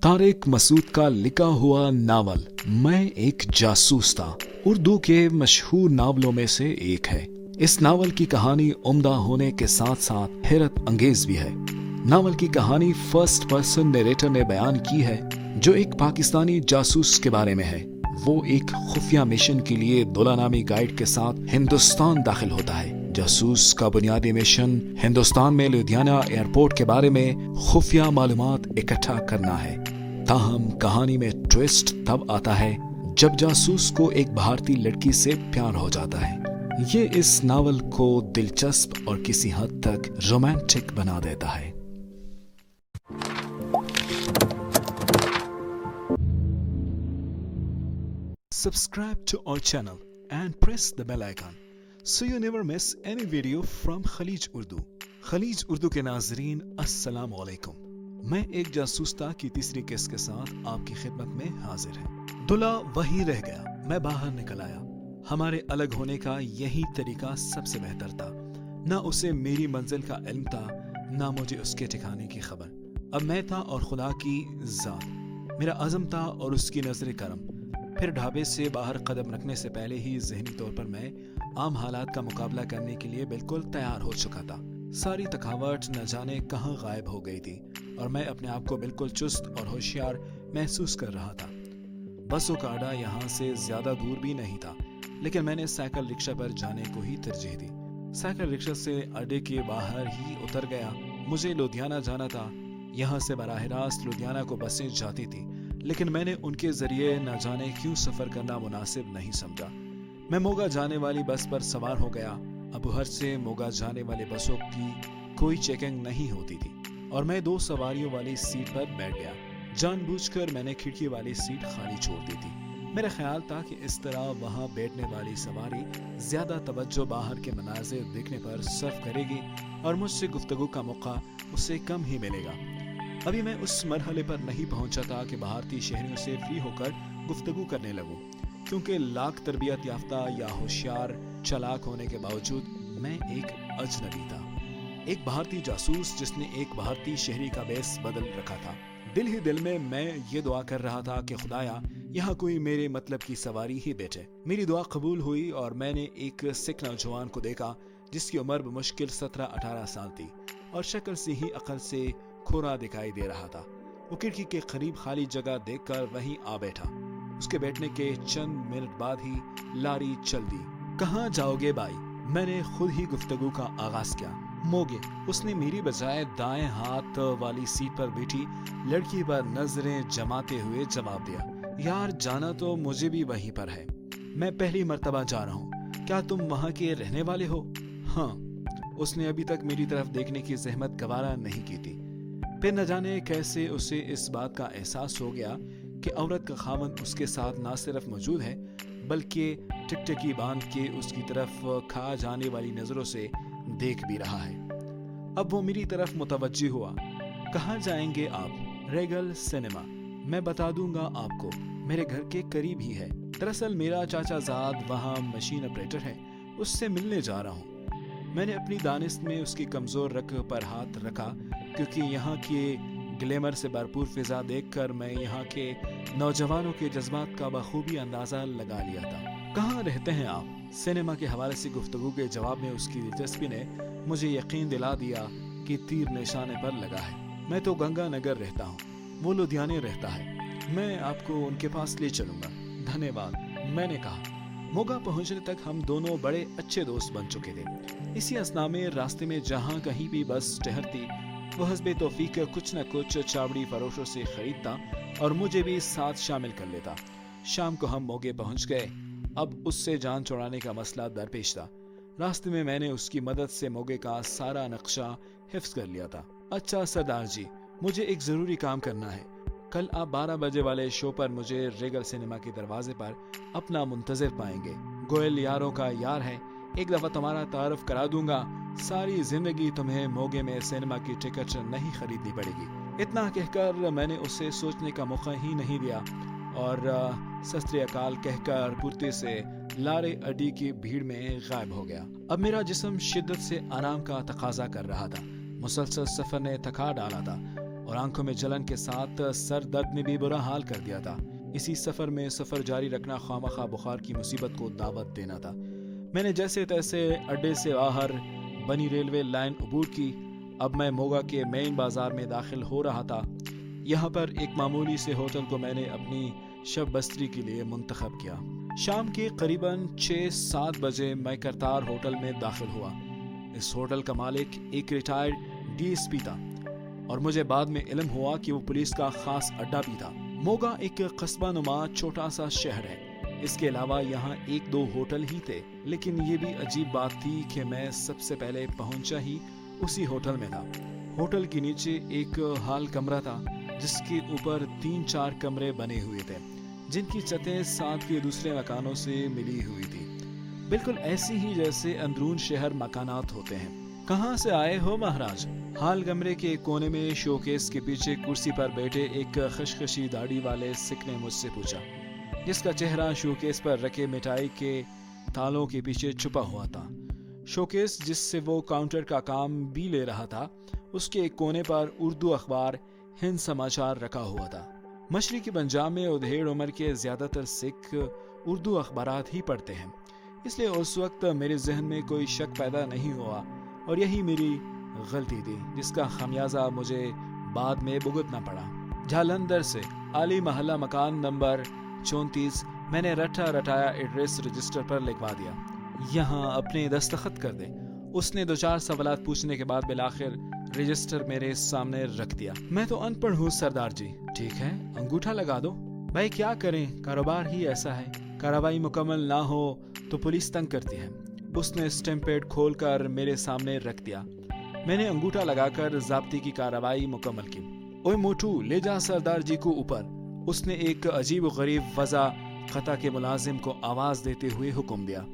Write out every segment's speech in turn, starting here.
तारिक मसूद का लिखा हुआ नावल मैं एक जासूस था उर्दू के मशहूर नावलों में से एक है। इस नावल की कहानी उम्दा होने के साथ साथ हैरत अंगेज भी है। नावल की कहानी फर्स्ट पर्सन नरेटर ने बयान की है, जो एक पाकिस्तानी जासूस के बारे में है। वो एक खुफिया मिशन के लिए दुला नामी गाइड के साथ हिंदुस्तान दाखिल होता है। जासूस का बुनियादी मिशन हिंदुस्तान में लुधियाना एयरपोर्ट के बारे में खुफिया मालूमात इकट्ठा करना है। ताहम कहानी में ट्विस्ट तब आता है जब जासूस को एक भारतीय लड़की से प्यार हो जाता है। ये इस नावल को दिलचस्प और किसी हद तक रोमांटिक बना देता है। Subscribe to our channel and press the bell icon so you never miss any video from Khalij Urdu. खलीज Urdu के नाजरीन अस्सलाम वालेकुम। मैं एक जासूस था की तीसरी किस्त के साथ आपकी खिदमत में हाजिर है। दुला वहीं रह गया, मैं बाहर निकल आया। हमारे अलग होने का यही तरीका सबसे बेहतर था। ना उसे मेरी मंजिल का इल्म था, ना मुझे उसके ठिकाने की खबर। अब मैं था और खुदा की जात। मेरा अज़म था और उसकी नजर करम। फिर ढाबे से बाहर कदम रखने से पहले ही ज़हनी तौर पर मैं आम हालात का मुकाबला करने के लिए बिल्कुल तैयार हो चुका था। सारी थकावट न जाने कहाँ गायब हो गई थी और मैं अपने आप को बिल्कुल चुस्त और होशियार महसूस कर रहा था। बसों का अड्डा यहाँ से ज्यादा दूर भी नहीं था, लेकिन मैंने साइकिल रिक्शा पर जाने को ही तरजीह दी। साइकिल रिक्शा से अड्डे के बाहर ही उतर गया। मुझे लुधियाना जाना था। यहाँ से बराह रास्त लुधियाना को बसें जाती थी, लेकिन मैंने उनके जरिए न जाने क्यों सफर करना मुनासिब नहीं समझा। मैं मोगा जाने वाली बस पर सवार हो गया। अबूहर से मोगा जाने वाली बसों की कोई चेकिंग नहीं होती थी और मैं 2 सवारियों वाली सीट पर बैठ गया। जानबूझकर मैंने खिड़की वाली सीट खाली छोड़ दी थी। मेरा ख्याल था कि इस तरह वहां बैठने वाली सवारी ज्यादा तवज्जो बाहर के मनाजिर देखने पर सर्फ करेगी और मुझसे गुफ्तगू का मौका उससे कम ही मिलेगा। अभी मैं उस मरहले पर नहीं पहुंचा था कि भारतीय शहरियों से फ्री होकर गुफ्तगू करने लगूं, क्योंकि लाख तरबियत याफ्ता या होशियार चालाक होने के बावजूद मैं एक अजनबी था, एक भारतीय जासूस जिसने एक भारतीय शहरी का बेस बदल रखा था। दिल ही दिल में मैं ये दुआ कर रहा था कि खुदाया यहाँ कोई मेरे मतलब की सवारी ही बैठे। मेरी दुआ कबूल हुई और मैंने एक सिख नौजवान को देखा जिसकी उम्र बमुश्किल 17-18 साल थी और शक्ल से ही अकल से खोरा दिखाई दे रहा था। वो खिड़की के करीब खाली जगह देखकर वहीं आ बैठा। उसके बैठने के चंद मिनट बाद ही लारी चल दी। कहाँ जाओगे भाई? मैंने खुद ही गुफ्तगू का आगाज किया। मोगे, उसने मेरी बजाय दाएं हाथ वाली सीट पर बैठी लड़की पर नजरें जमाते हुए जवाब दिया। यार जाना तो मुझे भी वहीं पर है। मैं पहली मर्तबा जा रहा हूँ। क्या तुम वहाँ के रहने वाले हो? हाँ। उसने अभी तक मेरी तरफ देखने की जहमत गवारा नहीं की थी। फिर न जाने कैसे उसे इस बात का एहसास हो गया कि औरत का खावंद उसके साथ ना सिर्फ मौजूद है, बल्कि टिकटकी बांध के उसकी तरफ खा जाने वाली नजरों से देख भी रहा है। अब वो मेरी तरफ मुतवज्जी हुआ। कहाँ जाएंगे आप? Regal cinema. मैं बता दूंगा आपको, मेरे घर के करीब ही है। दरअसल मेरा चाचा जाद वहाँ मशीन ऑपरेटर है, उससे मिलने जा रहा हूँ। मैंने अपनी दानिश में उसकी कमजोर रग पर हाथ रखा, क्योंकि यहाँ के ग्लैमर से भरपूर फिजा देखकर मैं यहाँ के नौजवानों के जज्बात का बखूबी अंदाजा लगा लिया था। कहाँ रहते हैं आप? सिनेमा के हवाले से गुफ्तगू के जवाब में उसकी दिलचस्पी ने मुझे यकीन दिला दिया कि तीर निशाने पर लगा है। मैं तो गंगा नगर रहता हूँ, वो लुधियाने रहता है। मैं आपको उनके पास ले चलूंगा। धन्यवाद, मैंने कहा। मोगा पहुंचने तक हम दोनों बड़े अच्छे दोस्त बन चुके थे। इसी असना में रास्ते में जहाँ कहीं भी बस ठहरती, वो हस्बे तौफीक कुछ न कुछ चावड़ी फरोशों से खरीदता और मुझे भी साथ शामिल कर लेता। शाम को हम मोगे पहुंच गए। अब उससे जान छुड़ाने का मसला दरपेश था। रास्ते में मैंने उसकी मदद से मोगे का सारा नक्शा हिफ्ज कर लिया था। अच्छा सरदार जी, मुझे एक जरूरी काम करना है। कल आप 12 बजे वाले शो पर मुझे रेगल सिनेमा के दरवाजे पर अपना मुंतजिर पाएंगे। गोयल यारों का यार है, एक दफा तुम्हारा तारुफ करा दूंगा। सारी जिंदगी तुम्हें मोगे में सिनेमा की टिकट नहीं खरीदनी पड़ेगी। इतना कहकर मैंने उसे सोचने का मौका ही नहीं दिया और सत श्री अकाल कहकर पुरते से लारे अड्डी की भीड़ में गायब हो गया। अब मेरा जिस्म शिद्दत से आराम का तकाजा कर रहा था। मुसलसल सफर ने थका डाला था और आंखों में जलन के साथ सर दर्द ने भी बुरा हाल कर दिया था। इसी सफर में सफर जारी रखना खामखा बुखार की मुसीबत को दावत देना था। मैंने जैसे तैसे अड्डे से बाहर बनी रेलवे लाइन अबूर की। अब मैं मोगा के मेन बाजार में दाखिल हो रहा था। यहाँ पर एक मामूली से होटल को मैंने अपनी शब बस्तरी के लिए मुंतखब किया। शाम के करीबन 6-7 बजे मैं करतार होटल में दाखिल हुआ। इस होटल का मालिक एक रिटायर्ड डीएसपी था और मुझे बाद में इल्म हुआ कि वो पुलिस का खास अड्डा भी था। मोगा एक कस्बा नुमा छोटा सा शहर है। इसके अलावा यहाँ 1-2 होटल ही थे, लेकिन ये भी अजीब बात थी कि मैं सबसे पहले पहुंचा ही उसी होटल में था। होटल के नीचे एक हाल कमरा था जिसके ऊपर 3-4 कमरे बने हुए थे, जिनकी छतें साथ के दूसरे मकानों से मिली हुई थी, बिल्कुल ऐसी ही जैसे अंदरून शहर मकानात होते हैं। कहाँ से आए हो महाराज? हाल कमरे के कोने में शोकेस के पीछे कुर्सी पर बैठे एक खशखशी दाढ़ी वाले सिख ने मुझसे पूछा, जिसका चेहरा शोकेस पर रखे मिठाई के तालों के पीछे छुपा हुआ था। शोकेस जिससे वो काउंटर का काम भी ले रहा था, उसके एक कोने पर उर्दू अखबार हिंद समाचार रखा हुआ था। मशरिकी पंजाब में उधेड़ उम्र के ज्यादातर सिख उर्दू अखबारात ही पढ़ते हैं, इसलिए उस वक्त मेरे जहन में कोई शक पैदा नहीं हुआ और यही मेरी गलती थी, जिसका खमियाजा मुझे बाद में भुगतना पड़ा। जालंधर से आली महल्ला मकान नंबर 34 मैंने रटा रटाया एड्रेस रजिस्टर पर लिखवा दिया। यहाँ अपने दस्तखत कर दे। उसने 2-4 सवालात पूछने के बाद बिलाखिर रजिस्टर मेरे सामने रख दिया। मैं तो अनपढ़ हूँ सरदार जी। ठीक है, अंगूठा लगा दो। भाई क्या करें, कारोबार ही ऐसा है। कार्रवाई मुकम्मल ना हो तो पुलिस तंग करती है। उसने स्टैम्प पैड खोल कर मेरे सामने रख दिया। मैंने अंगूठा लगाकर ज़ाब्ती की कार्रवाई मुकम्मल की। ओए मोटू, ले जा सरदार जी को ऊपर। उसने एक अजीब गरीब वज़ा खता के मुलाजिम को आवाज़ देते हुए हुक्म दिया।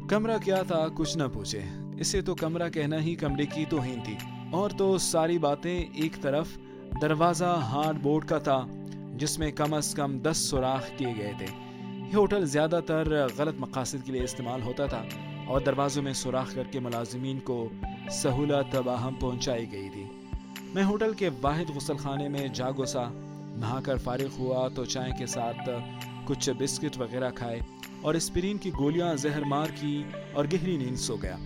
कमरा क्या था कुछ न पूछे, इसे तो कमरा कहना ही कमरे की तौहीन थी। और तो सारी बातें एक तरफ, दरवाज़ा हार्ड बोर्ड का था जिसमें कम से कम 10 सुराख किए गए थे। ये होटल ज़्यादातर गलत मकासद के लिए इस्तेमाल होता था और दरवाज़ों में सुराख करके मुलाजिमीन को सहूलत बाहम पहुंचाई गई थी। मैं होटल के वाहिद गुसलखाने में जा घुसा। नहाकर फारिग हुआ तो चाय के साथ कुछ बिस्किट वगैरह खाए और एस्पिरिन की गोलियां जहर मार की और गहरी नींद सो गया।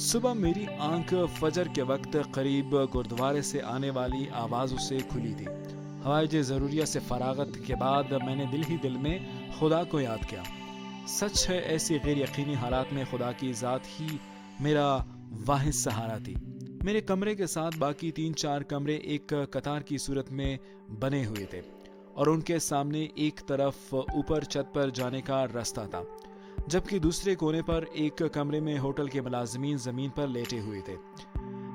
सुबह मेरी आंख फजर के वक्त करीब गुरुद्वारे से आने वाली आवाज़ों से खुली थी। हवाइज ज़रूरिया से फरागत के बाद मैंने दिल ही दिल में खुदा को याद किया। सच है, ऐसी गैर यकीनी हालात में खुदा की ज़ात ही मेरा वाहिद सहारा थी। मेरे कमरे के साथ बाकी 3-4 कमरे एक कतार की सूरत में बने हुए थे और उनके सामने एक तरफ ऊपर छत पर जाने का रास्ता था, जबकि दूसरे कोने पर एक कमरे में होटल के मुलाजिमीन ज़मीन पर लेटे हुए थे।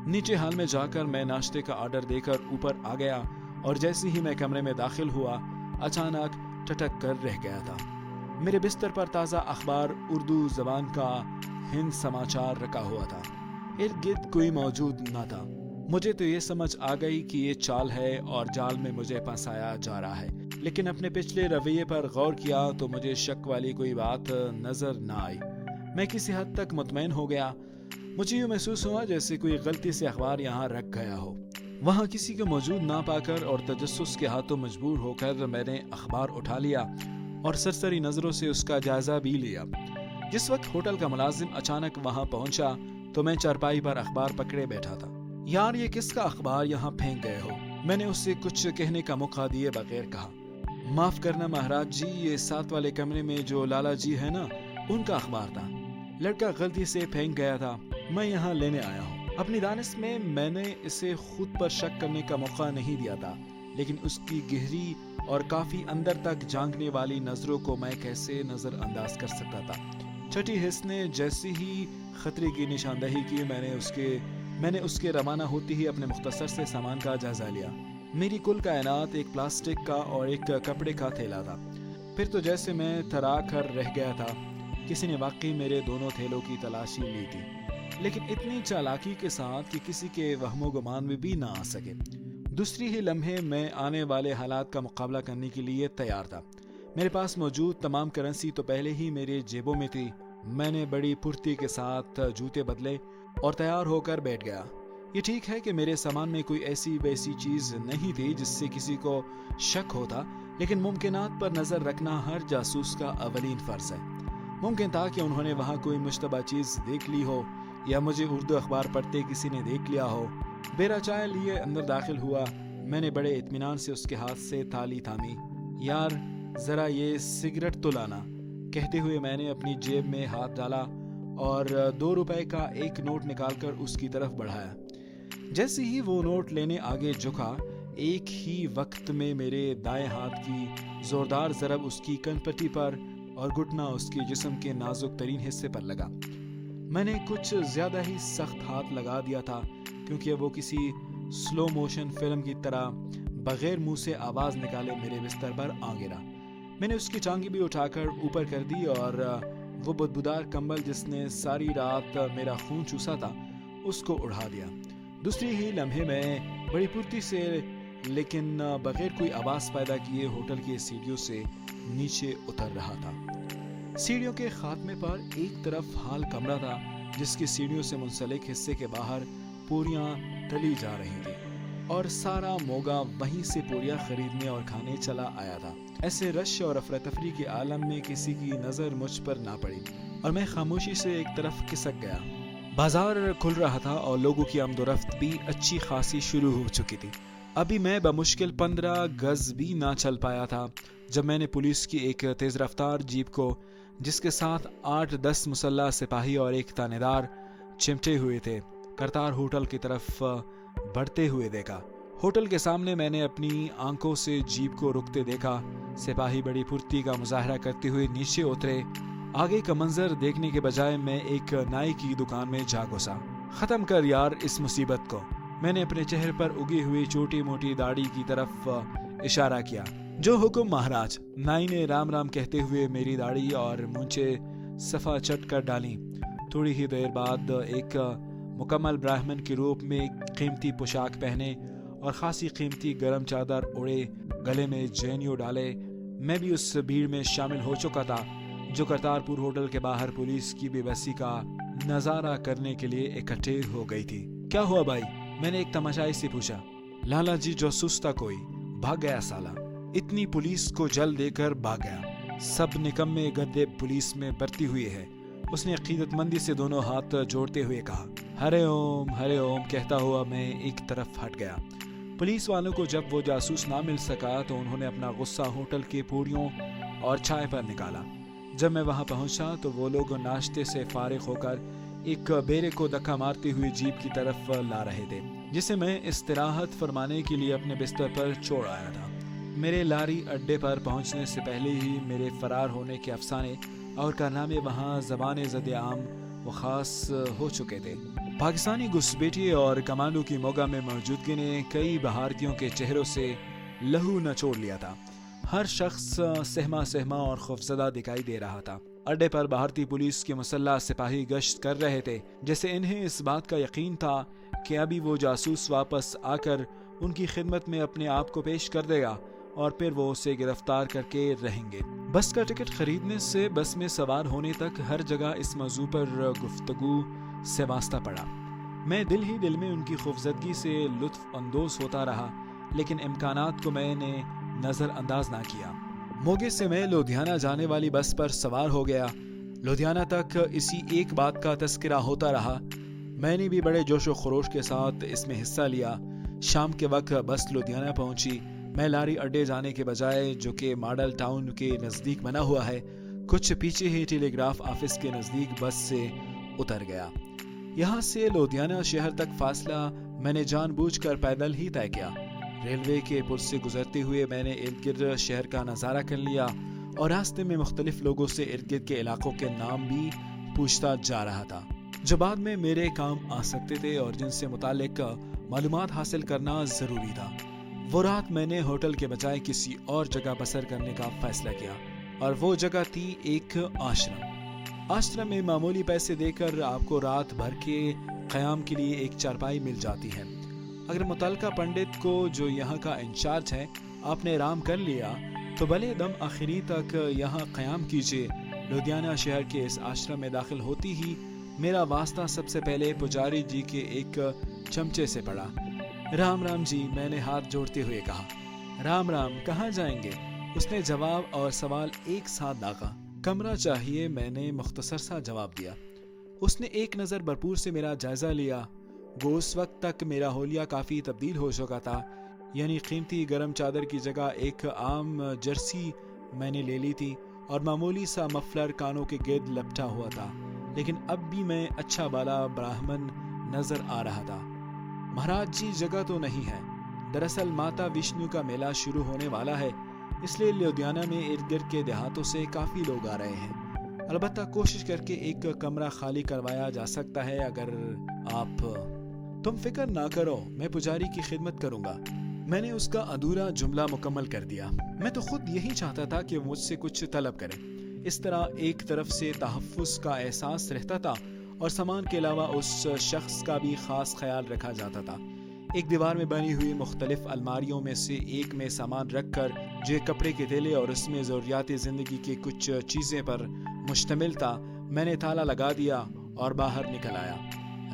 नीचे हाल में जाकर मैं नाश्ते का ऑर्डर देकर ऊपर आ गया और जैसे ही मैं कमरे में दाखिल हुआ, अचानक टटक कर रह गया था। मेरे बिस्तर पर ताज़ा अखबार उर्दू ज़बान का हिंद समाचार रखा हुआ था। इर्द गिर्द कोई मौजूद न था। मुझे तो ये समझ आ गई कि ये चाल है और जाल में मुझे फंसाया जा रहा है, लेकिन अपने पिछले रवैये पर गौर किया तो मुझे शक वाली कोई बात नजर न आई। मैं किसी हद तक मुतमईन हो गया। मुझे यूँ महसूस हुआ जैसे कोई गलती से अखबार यहाँ रख गया हो। वहाँ किसी को मौजूद ना पाकर और तजस्सुस के हाथों मजबूर होकर मैंने अखबार उठा लिया और सरसरी नज़रों से उसका जायजा भी लिया। जिस वक्त होटल का मुलाजिम अचानक वहाँ पहुँचा तो मैं चारपाई पर अखबार पकड़े बैठा था। यार, ये किसका अखबार यहाँ फेंक गए हो? मैंने उससे कुछ कहने का मौका दिए बगैर कहा। माफ करना महाराज जी, ये साथ वाले कमरे में जो लाला जी है ना, उनका अखबार था। लड़का गलती से फेंक गया था, मैं यहाँ लेने आया हूँ। अपनी दानिश में मैंने इसे खुद पर शक करने का मौका नहीं दिया था, लेकिन उसकी गहरी और काफी अंदर तक झांकने वाली नजरों को मैं कैसे नजरअंदाज कर सकता था। छठी हिस्स ने जैसे ही खतरे की निशानदही की, मैंने उसके रवाना होते ही अपने मुख्तसर से सामान का जायजा लिया। मेरी कुल कायनात एक प्लास्टिक का और एक कपड़े का थैला था। फिर तो जैसे मैं थरा कर रह गया था। किसी ने वाकई मेरे दोनों थैलों की तलाशी ली थी, लेकिन इतनी चालाकी के साथ कि किसी के वहमो गुमान में भी ना आ सके। दूसरी ही लम्हे मैं आने वाले हालात का मुकाबला करने के लिए तैयार था। मेरे पास मौजूद तमाम करेंसी तो पहले ही मेरे जेबों में थी। मैंने बड़ी फुर्ती के साथ जूते बदले और तैयार होकर बैठ गया। یہ ٹھیک ہے کہ میرے سامان میں کوئی ایسی ویسی چیز نہیں تھی جس سے کسی کو شک ہوتا، لیکن ممکنات پر نظر رکھنا ہر جاسوس کا اولین فرض ہے۔ ممکن تھا کہ انہوں نے وہاں کوئی مشتبہ چیز دیکھ لی ہو، یا مجھے اردو اخبار پڑھتے کسی نے دیکھ لیا ہو۔ بیرا چائے لیے اندر داخل ہوا۔ میں نے بڑے اطمینان سے اس کے ہاتھ سے تھالی تھامی۔ یار ذرا یہ سگریٹ تو لانا، کہتے ہوئے میں نے اپنی جیب میں ہاتھ ڈالا اور 2 روپے کا ایک نوٹ نکال کر اس کی طرف بڑھایا۔ جیسے ہی وہ نوٹ لینے آگے جھکا، ایک ہی وقت میں میرے دائیں ہاتھ کی زوردار ضرب اس کی کن پٹی پر اور گھٹنا اس کے جسم کے نازک ترین حصے پر لگا۔ میں نے کچھ زیادہ ہی سخت ہاتھ لگا دیا تھا، کیونکہ وہ کسی سلو موشن فلم کی طرح بغیر منہ سے آواز نکالے میرے بستر پر آ گرا۔ میں نے اس کی ٹانگیں بھی اٹھا کر اوپر کر دی اور وہ بدبودار کمبل جس نے ساری رات میرا خون چوسا تھا اس کو اڑا دیا۔ دوسری ہی لمحے میں بڑی پھرتی سے لیکن بغیر کوئی آواز پیدا کیے ہوٹل کی سیڑھیوں سے نیچے اتر رہا تھا۔ سیڑھیوں کے خاتمے پر ایک طرف ہال کمرہ تھا جس کی سیڑھیوں سے منسلک حصے کے باہر پوریاں تلی جا رہی تھی، اور سارا موگا وہیں سے پوریاں خریدنے اور کھانے چلا آیا تھا۔ ایسے رش اور افراتفری کے عالم میں کسی کی نظر مجھ پر نہ پڑی اور میں خاموشی سے ایک طرف کھسک گیا۔ بازار کھل رہا تھا اور لوگوں کی آمد و رفت بھی اچھی خاصی شروع ہو چکی تھی۔ ابھی میں بمشکل 15 گز بھی نہ چل پایا تھا جب میں نے پولیس کی ایک تیز رفتار جیپ کو، جس کے ساتھ 8-10 مسلح سپاہی اور ایک تانے دار چمٹے ہوئے تھے، کرتار ہوٹل کی طرف بڑھتے ہوئے دیکھا۔ ہوٹل کے سامنے میں نے اپنی آنکھوں سے جیپ کو رکتے دیکھا۔ سپاہی بڑی پھرتی کا مظاہرہ کرتے ہوئے نیچے اترے۔ آگے کا منظر دیکھنے کے بجائے میں ایک نائی کی دکان میں جا گھسا۔ ختم کر یار اس مصیبت کو، میں نے اپنے چہرے پر اگی ہوئی چھوٹی موٹی داڑھی کی طرف اشارہ کیا۔ جو حکم مہاراج، نائی نے رام رام کہتے ہوئے میری داڑھی اور مونچھیں صفا چٹ کر ڈالی۔ تھوڑی ہی دیر بعد ایک مکمل براہمن کے روپ میں قیمتی پوشاک پہنے اور خاصی قیمتی گرم چادر اوڑے، گلے میں جینیو ڈالے، میں بھی اس بھیڑ میں شامل ہو چکا تھا جو کرتارپور ہوٹل کے باہر پولیس کی بے بسی کا نظارہ کرنے کے لیے اکٹھے ہو گئی تھی۔ کیا ہوا بھائی؟ میں نے ایک تماشائی سے پوچھا۔ لالا جی جاسوس تھا کوئی، بھاگ گیا سالا، اتنی پولیس کو جل دے کر بھاگ گیا، سب نکمے گدے پولیس میں برتی ہوئی ہے، اس نے عقیدت مندی سے دونوں ہاتھ جوڑتے ہوئے کہا۔ ہرے اوم کہتا ہوا میں ایک طرف ہٹ گیا۔ پولیس والوں کو جب وہ جاسوس نہ مل سکا تو انہوں نے اپنا غصہ ہوٹل کے پوڑیوں اور چائے پر نکالا۔ جب میں وہاں پہنچا تو وہ لوگ ناشتے سے فارغ ہو کر ایک بیرے کو دھکا مارتے ہوئے جیپ کی طرف لا رہے تھے، جسے میں استراحت فرمانے کے لیے اپنے بستر پر چھوڑ آیا تھا۔ میرے لاری اڈے پر پہنچنے سے پہلے ہی میرے فرار ہونے کے افسانے اور کارنامے وہاں زبان زد عام و خاص ہو چکے تھے۔ پاکستانی گھسپیٹیے اور کمانڈو کی موگا میں موجودگی نے کئی بھارتیوں کے چہروں سے لہو نچوڑ لیا تھا۔ ہر شخص سہما اور خوفزدہ دکھائی دے رہا تھا۔ اڈے پر بھارتی پولیس کے مسلح سپاہی گشت کر رہے تھے، جیسے انہیں اس بات کا یقین تھا کہ ابھی وہ جاسوس واپس آ کر ان کی خدمت میں اپنے آپ کو پیش کر دے گا اور پھر وہ اسے گرفتار کر کے رہیں گے۔ بس کا ٹکٹ خریدنے سے بس میں سوار ہونے تک ہر جگہ اس موضوع پر گفتگو سے واسطہ پڑا۔ میں دل ہی دل میں ان کی خوفزدگی سے لطف اندوز ہوتا رہا، لیکن امکانات کو میں نے نظر انداز نہ کیا۔ موگے سے میں لدھیانہ جانے والی بس پر سوار ہو گیا۔ لدھیانہ تک اسی ایک بات کا تذکرہ ہوتا رہا۔ میں نے بھی بڑے جوش و خروش کے ساتھ اس میں حصہ لیا۔ شام کے وقت بس لدھیانہ پہنچی۔ میں لاری اڈے جانے کے بجائے، جو کہ ماڈل ٹاؤن کے نزدیک بنا ہوا ہے، کچھ پیچھے ہی ٹیلی گراف آفس کے نزدیک بس سے اتر گیا۔ یہاں سے لدھیانہ شہر تک فاصلہ میں نے جان بوجھ کر پیدل ہی طے کیا۔ ریلوے کے پل سے گزرتے ہوئے میں نے ارد گرد شہر کا نظارہ کر لیا اور راستے میں مختلف لوگوں سے ارد گرد کے علاقوں کے نام بھی پوچھتا جا رہا تھا، جو بعد میں میرے کام آ سکتے تھے اور جن سے متعلق معلومات حاصل کرنا ضروری تھا۔ وہ رات میں نے ہوٹل کے بجائے کسی اور جگہ بسر کرنے کا فیصلہ کیا، اور وہ جگہ تھی ایک آشرم۔ آشرم میں معمولی پیسے دے کر آپ کو رات بھر کے قیام کے لیے ایک چارپائی مل جاتی ہے۔ اگر متعلقہ پنڈت کو، جو یہاں کا انچارج ہے، آپ نے رام کر لیا تو بلے دم آخری تک یہاں قیام کیجیے۔ لدھیانہ شہر کے اس آشرم میں داخل ہوتی ہی میرا واسطہ سب سے پہلے پجاری جی کے ایک चमचे से पड़ा। राम राम जी, मैंने हाथ जोड़ते हुए कहा। राम राम, कहाँ जाएंगे? उसने जवाब और सवाल एक साथ दागा। कमरा चाहिए, मैंने मुख्तसर सा जवाब दिया। उसने एक नज़र भरपूर से मेरा जायज़ा लिया। वो उस वक्त तक मेरा होलिया काफ़ी तब्दील हो चुका था, यानी कीमती गर्म चादर की जगह एक आम जर्सी मैंने ले ली थी और मामूली सा मफलर कानों के गिर्द लपटा हुआ था, लेकिन अब भी मैं अच्छा बाला ब्राह्मण नजर आ रहा था। महाराज जी, जगह तो नहीं है। दरअसल माता विष्णु का मेला शुरू होने वाला है, इसलिए लुधियाना में इर्द गिर्द के देहातों से काफ़ी लोग आ रहे हैं। अलबत्ता कोशिश करके एक कमरा खाली करवाया जा सकता है अगर आप। तुम फिक्र ना करो, मैं पुजारी की खिदमत करूंगा। मैंने उसका अधूरा जुमला मुकम्मल कर दिया। मैं तो खुद यही चाहता था कि वो मुझसे कुछ तलब करे। इस तरह एक तरफ से तहफ़्फ़ुज़ का एहसास रहता था और सामान के अलावा उस शख्स का भी ख़ास ख्याल रखा जाता था। एक दीवार में बनी हुई मुख्तलिफ अलमारियों में से एक में सामान रख कर, जो एक कपड़े के थैले और उसमें ज़रूरियात ज़िंदगी की कुछ चीज़ें पर मुश्तमिल था, मैंने ताला लगा दिया और बाहर निकल आया।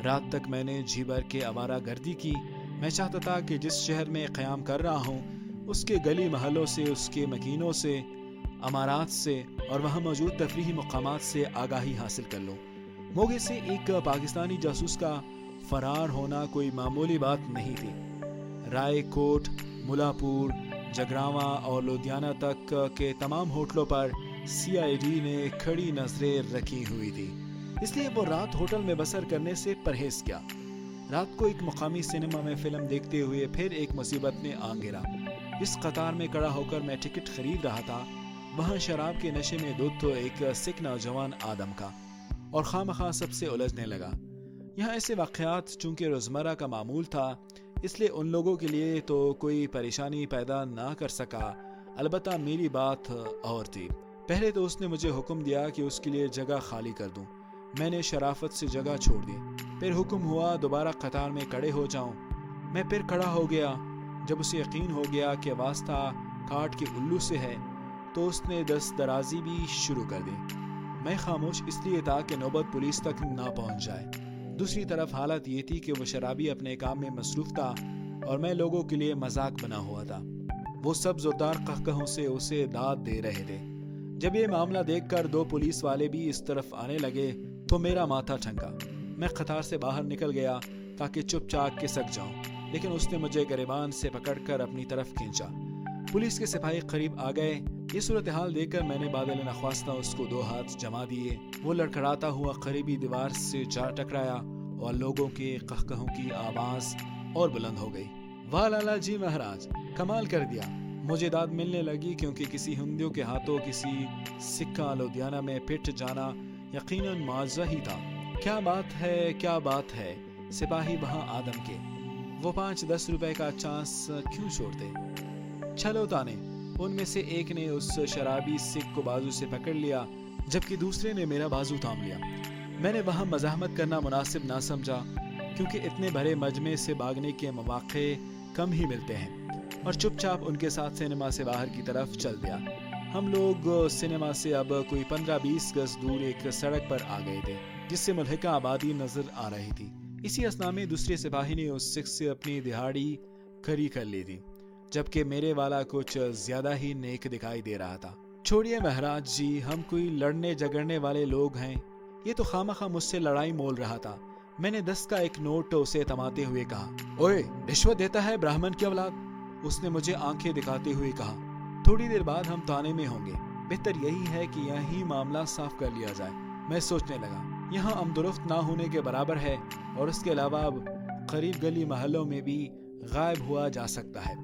रात तक मैंने जी भर के आवारा गर्दी की। मैं चाहता था कि जिस शहर में क़याम कर रहा हूँ, उसके गली महलों से, उसके मकीनों से, अमारात से और वहाँ मौजूद तफरीही मकामात से आगाही हासिल कर लूँ। मोगे से एक पाकिस्तानी जासूस का फरार होना कोई मामूली बात नहीं थी। राय कोट, मुलापुर, जगरावा और लुधियाना तक के तमाम होटलों पर CID ने खड़ी नजरें रखी हुई थी, इसलिए वो रात होटल में बसर करने से परहेज किया। रात को एक मुकामी सिनेमा में फिल्म देखते हुए फिर एक मुसीबत ने आ गिरा। इस कतार में खड़ा होकर मैं टिकट खरीद रहा था, वहाँ शराब के नशे में धुत तो एक सिख नौजवान आदम का और खामखा सबसे उलझने लगा। यहाँ ऐसे वाक़यात चूँकि रोज़मर्रा का मामूल था, इसलिए उन लोगों के लिए तो कोई परेशानी पैदा ना कर सका। अलबत्ता मेरी बात और थी। पहले तो उसने मुझे हुक्म दिया कि उसके लिए जगह खाली कर दूं। मैंने शराफत से जगह छोड़ दी। फिर हुक्म हुआ दोबारा कतार में खड़े हो जाऊं। मैं फिर खड़ा हो गया। जब उसे यकीन हो गया कि वास्ता काट के उल्लू से है, तो उसने दस्तदराजी भी शुरू कर दी। मैं खामोश इसलिए था कि नौबत पुलिस तक ना पहुंच जाए। दूसरी तरफ हालत ये थी कि वो शराबी अपने काम में मसरूफ था और मैं लोगों के लिए मजाक बना हुआ था। वो सब जोरदार कहकहों से उसे दाद दे रहे थे। जब ये मामला देखकर 2 पुलिस वाले भी इस तरफ आने लगे तो मेरा माथा ठनका। मैं कतार से बाहर निकल गया ताकि चुपचाप खिसक जाऊं, लेकिन उसने मुझे गिरबान से पकड़कर अपनी तरफ खींचा। पुलिस के सिपाही करीब आ गए। ये सूरत हाल देखकर मैंने बादल नख्वास्ता उसको 2 हाथ जमा दिए। वो लड़खड़ाता हुआ करीबी दीवार से जा टकराया और लोगों के कहकहों की आवाज और बुलंद हो गई। वाह लाला जी महाराज, कमाल कर दिया। मुझे दाद मिलने लगी क्योंकि किसी हिंदुओं के हाथों किसी सिक्का लुधियाना में पिट जाना यकीनन मुआवजा ही था। क्या बात है, क्या बात है। सिपाही वहाँ आदम के, वो 5-10 रुपए का चांस क्यों छोड़ते। चलो ताने। उनमें से एक ने उस शराबी सिख को बाजू से पकड़ लिया, जबकि दूसरे ने मेरा बाजू थाम लिया। मैंने वहाँ मज़ाहमत करना मुनासिब ना समझा, क्योंकि इतने भरे मजमे से भागने के मौके कम ही मिलते हैं, और चुपचाप उनके साथ सिनेमा से बाहर की तरफ चल दिया। हम लोग सिनेमा से अब कोई 15-20 गज दूर एक सड़क पर आ गए थे, जिससे मुल्हिका आबादी नजर आ रही थी। इसी असना में दूसरे सिपाही ने उस सिख से अपनी दिहाड़ी खरी कर ली थी, जबकि मेरे वाला कुछ ज्यादा ही नेक दिखाई दे रहा था। छोड़िए महाराज जी, हम कोई लड़ने झगड़ने वाले लोग हैं। ये तो खामखा मुझसे लड़ाई मोल रहा था। मैंने 10 का एक नोट उसे थमाते हुए कहा, ओए रिश्वत देता है ब्राह्मण की औलाद। उसने मुझे आंखें दिखाते हुए कहा, थोड़ी देर बाद हम थाने में होंगे, बेहतर यही है कि यही मामला साफ कर लिया जाए। मैं सोचने लगा, यहाँ अमदुरुफ्त ना होने के बराबर है, और उसके अलावा अब करीब गली महलों में भी गायब हुआ जा सकता है।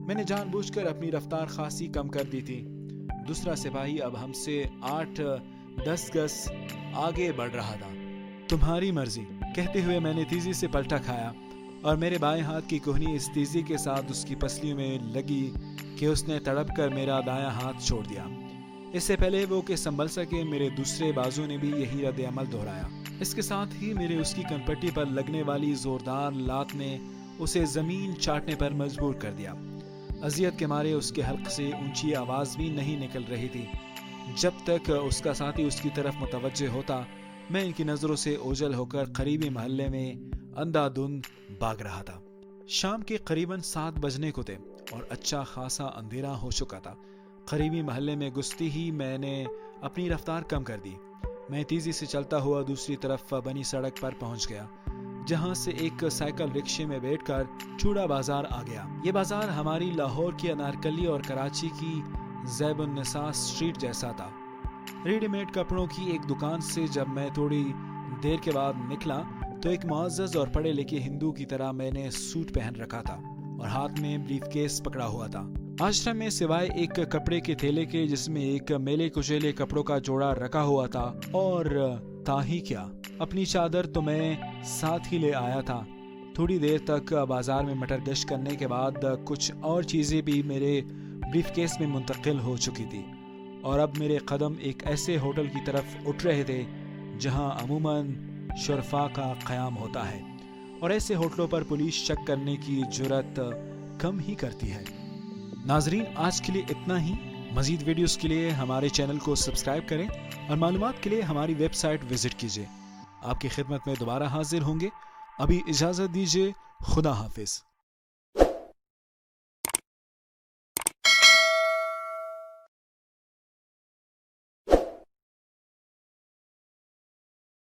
मैंने जानबूझकर अपनी रफ्तार खासी कम कर दी थी। दूसरा सिपाही अब हमसे 8-10 गज आगे बढ़ रहा था। तुम्हारी मर्जी, कहते हुए मैंने तेजी से पलटा खाया, और मेरे बाएं हाथ की कोहनी इस तेजी के साथ उसकी पसलियों में लगी कि उसने तड़प कर मेरा दायां हाथ छोड़ दिया। इससे पहले वो कि संभल सके, मेरे दूसरे बाजू ने भी यही रद्द अमल दोहराया। इसके साथ ही मेरे उसकी कनपट्टी पर लगने वाली जोरदार लात ने उसे जमीन चाटने पर मजबूर कर दिया। अजियत के मारे उसके हल्क से ऊंची आवाज भी नहीं निकल रही थी। जब तक उसका साथी उसकी तरफ मुतवज्जे होता, मैं इनकी नजरों से ओझल होकर करीबी महल्ले में अंधाधुंध भाग रहा था। शाम के करीबन 7 बजने को थे और अच्छा खासा अंधेरा हो चुका था। करीबी महल्ले में घुसते ही मैंने अपनी रफ्तार कम कर दी। मैं तेजी से चलता हुआ दूसरी तरफ बनी सड़क पर पहुंच गया, जहां से एक साइकिल रिक्शे में बैठकर चूड़ा बाजार आ गया। ये बाजार हमारी लाहौर की अनारकली और कराची की ज़ैब-उन-निसा स्ट्रीट जैसा था। रेडीमेड कपड़ों की एक दुकान से जब मैं थोड़ी देर के बाद निकला तो एक मुअज़्ज़ज़ और पढ़े लिखे हिंदू की तरह मैंने सूट पहन रखा था और हाथ में ब्रीफकेस पकड़ा हुआ था। आश्रम में सिवाय एक कपड़े के थैले के जिसमें एक मेले कुचेले कपड़ों का जोड़ा रखा हुआ था, और था ही क्या, अपनी चादर तो मैं साथ ही ले आया था। थोड़ी देर तक बाजार में मटर गश्त करने के बाद कुछ और चीज़ें भी मेरे ब्रीफकेस में मुंतकिल हो चुकी थी और अब मेरे कदम एक ऐसे होटल की तरफ उठ रहे थे जहां अमूमन शुरफा का क़याम होता है और ऐसे होटलों पर पुलिस शक करने की जुर्रत कम ही करती है। नाजरीन, आज के लिए इतना ही। मज़ीद वीडियोस के लिए हमारे चैनल को सब्सक्राइब करें और मालूमात के लिए हमारी वेबसाइट विजिट कीजिए। आपकी खिदमत में दोबारा हाजिर होंगे। अभी इजाज़त दीजिए। खुदा हाफिज़।